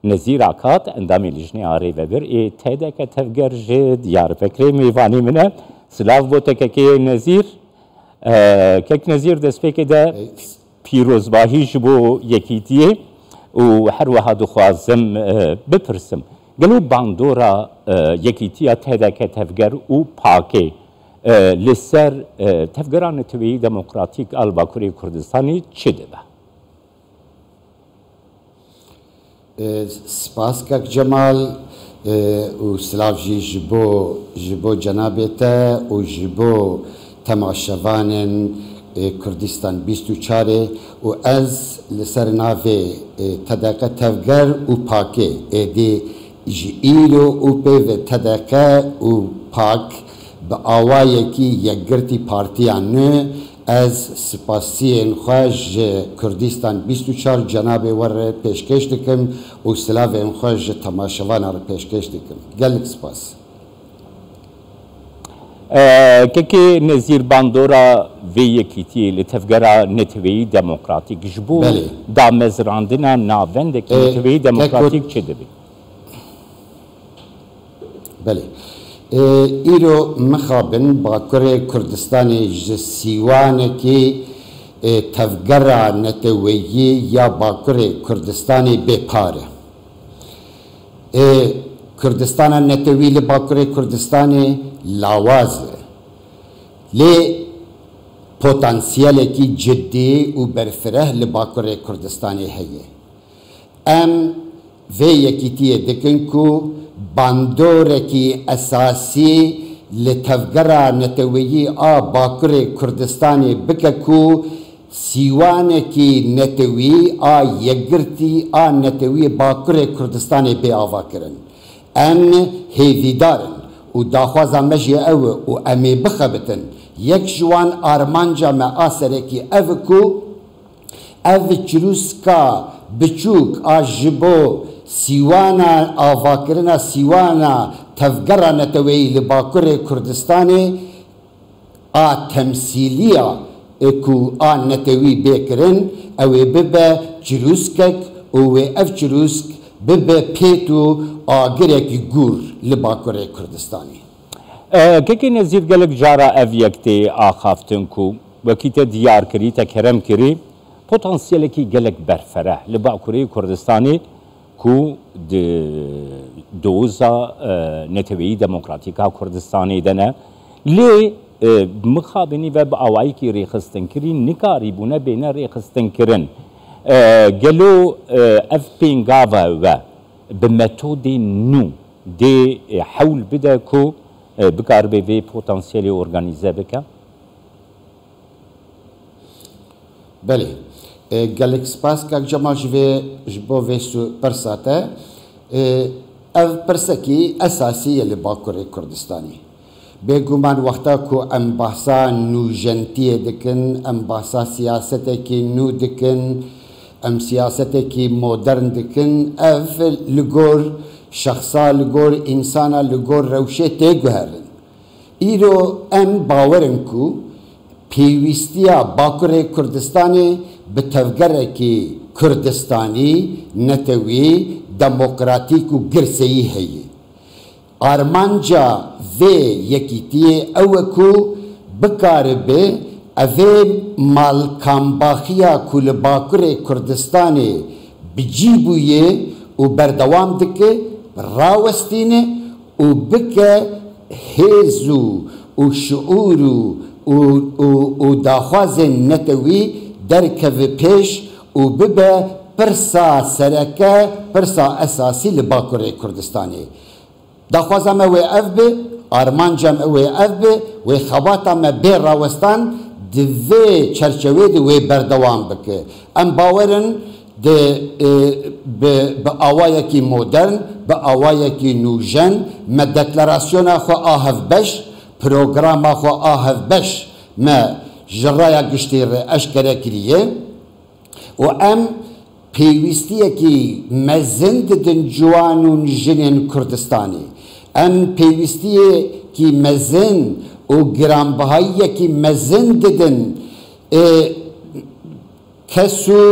نزیر آکات اندامی لجنه آری و بر ای تیده که تفگر جه دیار فکری میوانی منه سلاف بوده که نزیر که نزیر دست که ده پیروزباهی جبو یکیتیه و هر وحد خوازم بپرسم گلو باندورا یکیتیا تیده که تفگر و پاکه لسر تفگران توی دموکراتیک آلباکوری کردستانی چی ده؟ سپاس کاک جمال و سلاف جبو جنابتا و جبو تماشوان کردستان 24 و از لسر ناوی تدقه تفگر و پاکه ایدی ایلو و پیو تدقه و پاک به آوایی که یکگرتی پارتیان نه از سپاسیین خواهش کردستان 24 جناب ور پیشکش دکم و سلاف این خواهش تماشوان را پیشکش دکم گلک سپاس که نزیر باندورا وی یکیتی لتفگرا نتوی دموکراتیک جبو دا مزراندنا ناوند که نتوی دموکراتیک چه دبی؟ بله ایرو مخابن باکر کردستان سیوانه که تفگرا نتویی یا باکر کردستان بپاره کردستان نتوی لباکر کردستان لاوازه لی پوتانسیل کی جدی و برفره لباکر کردستان هیه ام وی یکیتیه دکن کو باندورکی اساسی لتفگرا نتویی باکر کردستان بککو سیوانکی نتوی یگرتی نتوی باکر کردستان بی آوا کرن ام هیویدارن و داخوازا مجی او و امی بخبتن یک جوان آرمانجا ما آسره کی او کو او چروسکا بچوک جبو سیوانا آواکرنا سیوانا تفگرا نتوی لباکر کردستانی تمثیلیا اکو نتوی بیکرن او ببه چروسکک او اف چروسک ببه پیتو آگرکی گور لباکر کردستانی که نزیر گلک جارا اف یکتی آخافتن کو وکیت دیار کری تکرم کری پوتانسیل کی گلک برفره لباکر کردستانی کو دوزا نتوی دموکراتیکا کردستانی دنه لی مخابنی و با آوائی کی ریخستن کری نکاری بونه بین ریخستن کرن گلو اف پینگاوا و به متود نو دی حول بده کو بکار به وی پوتانسیلی ارگانیزه بکه بله گلک سپاس که جمع جبو ویسو پرساته او پرسکی اساسی لباکر کردستانی بگومان وقتا کو ام بحثا نوجنتی دکن ام بحثا سیاست کی نو دکن ام سیاست کی مدرن دکن اف لگور شخصا لگور انسانا لگور روشه تگوهرن ایرو ام باورن کو پیوستیا باکر کردستانی به تفگره کی کردستانی نتوی دموکراتیک و گرسهی هیه آرمانجا وی یکیتیه اوکو بکار به اوه مالکانباخیا کل باکر کردستانی بجیبویه و بردوام دکه راوستینه و بکه هیزو و شعورو و داخواز نتوی درکو پیش و ببه پرسا سرکه پرسا اساسی لباکر کردستانی داخوازم اوی اف به آرمانجم اوی اف به و خواتم بیر راوستان دوی چرچوی دوی بردوام بکه ام باورن به آوایی کی مدرن به آوایی کی نوجن ما دکلراسیون خو آهف بش پروگرام خو آهف بش ما جرایا گشتیر اشکره کریه و ام پیوستیه کی مزند دن جوانون جنین کردستانی ام پیوستیه کی مزن و گرانبهایی کی مزند دن کسو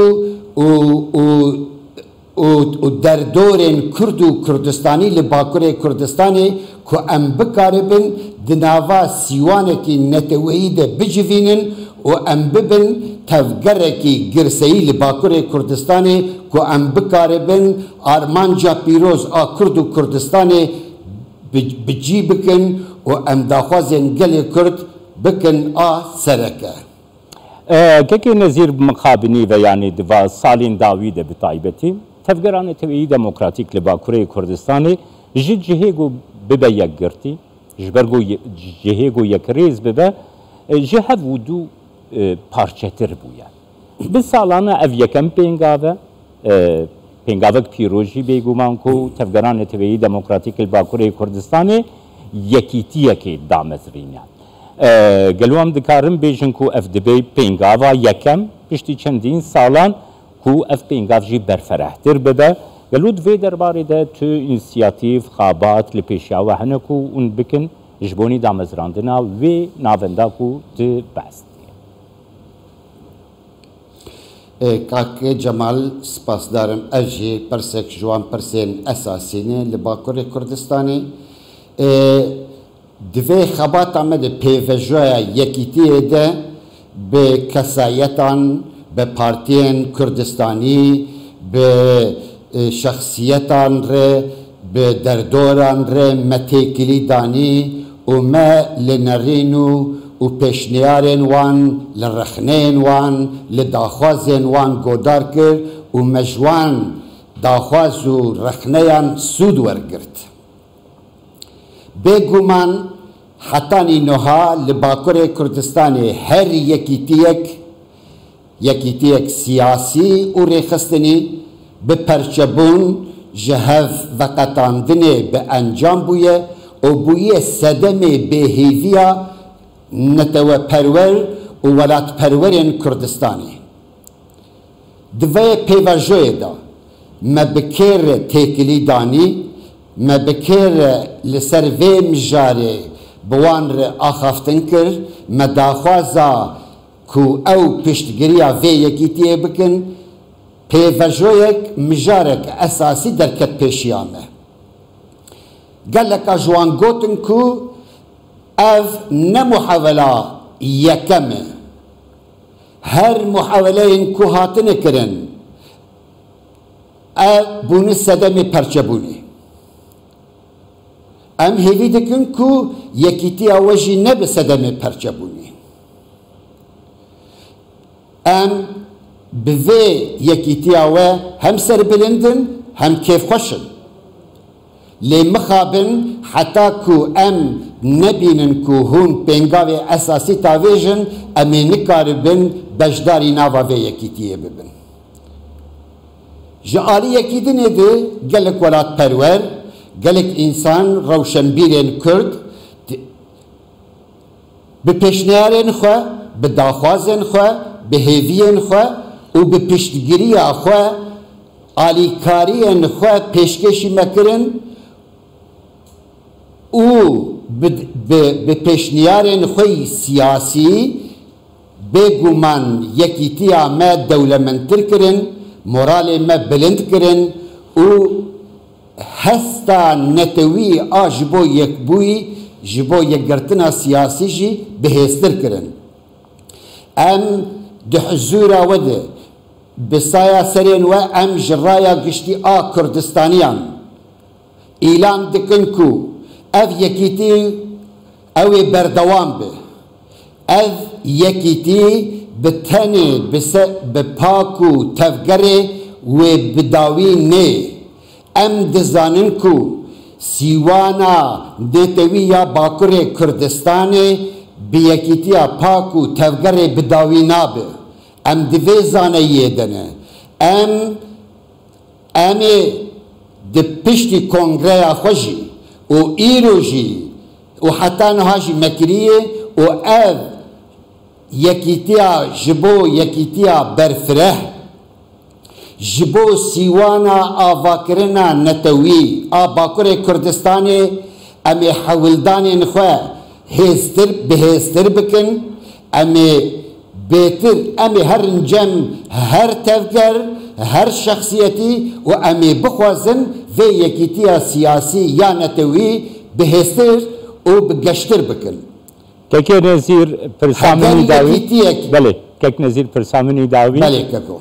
و دردورên Kurd û Kurdistanî li Bakurê Kurdistanê ku em bikaribin di nava sîwanekî neteweyî de bicivînin û em bibin tevgerekî girseyî li Bakurê Kurdistanê ku em bikaribin armanca pîroz a Kurd û Kurdistanê bicî bikin û em daxwazên gelê Kurd bikin a sereke. Kekê nezîr mixabinî ve yanî diva salên dawî de bi taybetî tevgera neteweyî demokratîk li Bakurê Kurdistanê ji cihê got bibe yekgirtî ji ber got cihê got yekrêz bibe ji hev û dû parçetir bûye. Bi salana ev yekem pêngav e pêngavek pîrojî bêguman ku tevgera neteweyî demokratîk li Bakurê Kurdistanê yekîtiyekê damezrîne. Gelo em dikarin bêjin ku ev dibe pêngava yekem piştî çendîn salan ku ev pêngav jî berferehtir bibe. Gelo divê derbarê de tu înisiyatîv xabat li pêşiya we hene ku hûn bikin ji bonî damezrandina wê navenda ku tu behs Kake Cemal spasdarim ev jî pirsek ji wan pirsên esasî ne li Bakurê Kurdistanê. Divê xebata me de pêvejoya yekîtiyê de bi kesayetan, bi partiyên Kurdistanî, bi şexsiyetan re, bi derdoran re me têkilî danî û me li nerîn û pêşniyarên wan, li rexneyên wan, li daxwazên wan godar kir û me ji wan daxwaz û rexneyan sûd wergirt. Bêguman hetanî niha li Bakurê Kurdistanê her yekîtiyek siyasî û rêxistinî bi perçebûn ji hev veqetandinê bi encam bûye û bûye sedemê bêhêviya neteweperwer û welatperwerên Kurdistanê. Di vê pêvajoyê de me bi kêre têkilî danî, me bi kêre li ser vê mijarê bi wan re axaftin kir, me daxwaza ku ew piştgiriya vê yekîtiyê bikin, pêvajoyek mijarek esasî derket pêşiya me. Geleka ji wan gotin ku ev ne muhewela yekem e. Her muheweleyên ku hatine kirin ev bûne sedemê perçebûnê. Em hêvî dikin ku yekîtiya we jî nebe sedemê perçebûnê. Em bi vê yekîtiya we hem serbilindin hem kêfxweşin. Lê mixabin heta ku em nebînin ku hûn pêngavê esasî tavêjin, em ê nikaribin beşdarî nava vê yekîtiyê bibin. Ji alî yekîtinê de gelek welatperwer, gelek însan rewşenbîrên Kurd bi pêşniyarên xwe, bi daxwazên xwe, bi hêviyên xwe û bi piştgiriya xwe alîkariyên xwe pêşkêşî me kirin û bi pêşniyarên xwe siyasî bêguman yekîtiya me dewlemendtir kirin, moralê me bilind kirin û hesta netewî a ji bo yekbûyî, ji bo yekgirtina siyasî jî bihêztir kirin. Em di huzûra we de bi saya serên we em ji raya giştî a Kurdistaniyan îlan dikin ku ev yekîtî ew ê berdewam be. Ev yekîtî bi tenê bi pak û tevgerê wê bidawî nê. Em dizanin ku sîwana netewî ya Bakurê Kurdistanê bi yekîtiya pak û tevgerê bidawî nabe. Em divê zaneyê de ne. Em ê di piştî kongreya xwe jî û îro jî û heta niha jî mekiriye û ev yekîtiya ji bo yekîtiya berfireh, ji bo sîwana avakirina netewî a Bakurê Kurdistanê em ê hewildanên xwe bihêztir bikin, em ê bêtir, em ê her encem, her tevger, هر شخصیتی و امی بخوازن و یکیتیا سیاسی یا نتوی بهستر و بگشتر بکن کەکێ نەزیر پرسامنی داوی بەڵێ کەک نەزیر پرسامنی داوی بله ککو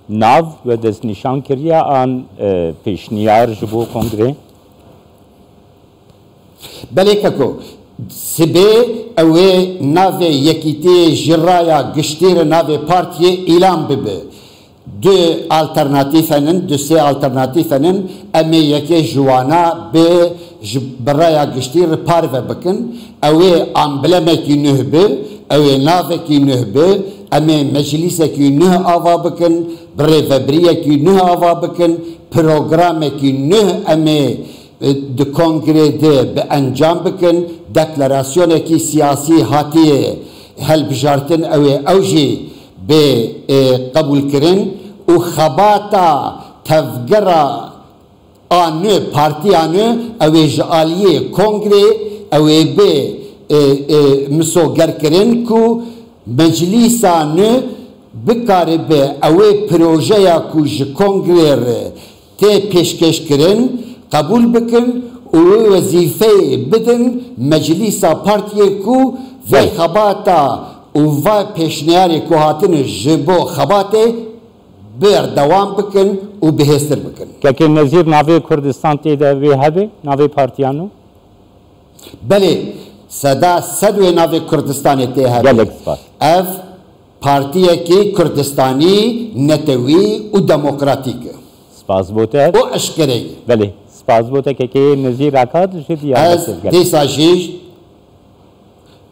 ناو و دەستنیشان کردیا ئان پێشنیار ji بۆ کۆنگرێ بله ککو سبه اوه ناوه یکیتی جرایا گشتیر ناوه پارتیه اعلام ببه دو alternatîfenin, du sê alternatîfenin em ê yekê jiwana bi ji biraya giştî re parve bikin ew ê amblemekî nûh bi ew ê navekî nûh bi em ê meclîsekî nûh ava bikin bi rêveberiyekî nûh ava bikin programekî nûh em ê di kongrê de bi encam bikin deklarasyonekî siyasî hatiye helbijartin ew ê ew jî bê qebûlkirin û xebata tevgera anû partiyanû ew ê ji aliyê kongrê ew ê bê misogerkirin ku meclîsa nû bikaribe ew ê projeya ku ji kongrê re tê pêşkêşkirin qebûl bikin û wezîfeyê bidin meclîsa partiyê ku vê xebata û va pêşniyarê ku hatine ji bo xebatê berdewam bikin û bihêstir bikin. Kekê Nezîr navê Kurdistan tê de vê hebe navê partiyan û? Belê seda sed wê navê Kurdistanê tê hebe. Gelek spas. Ev partiyekî Kurdistanî netewî û demokratîk e. Spas bû te. û eşkerê ye. Belê spas bû te kekê Nezîr akat ji diya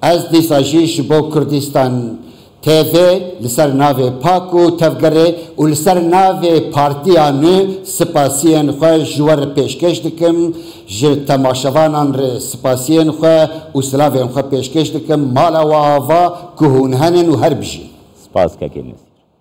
ez dîsa jî ji bo Kurdistan TV li ser navê pak û tevgerê û li ser navê partiya nû spasiyên xwe ji we re pêşkêş dikim ji temaşevanan re spasiyên xwe û silavên xwe pêşkêş dikim mala we ava ku hûn henin û her bijîn. Spas kekê Nezîr.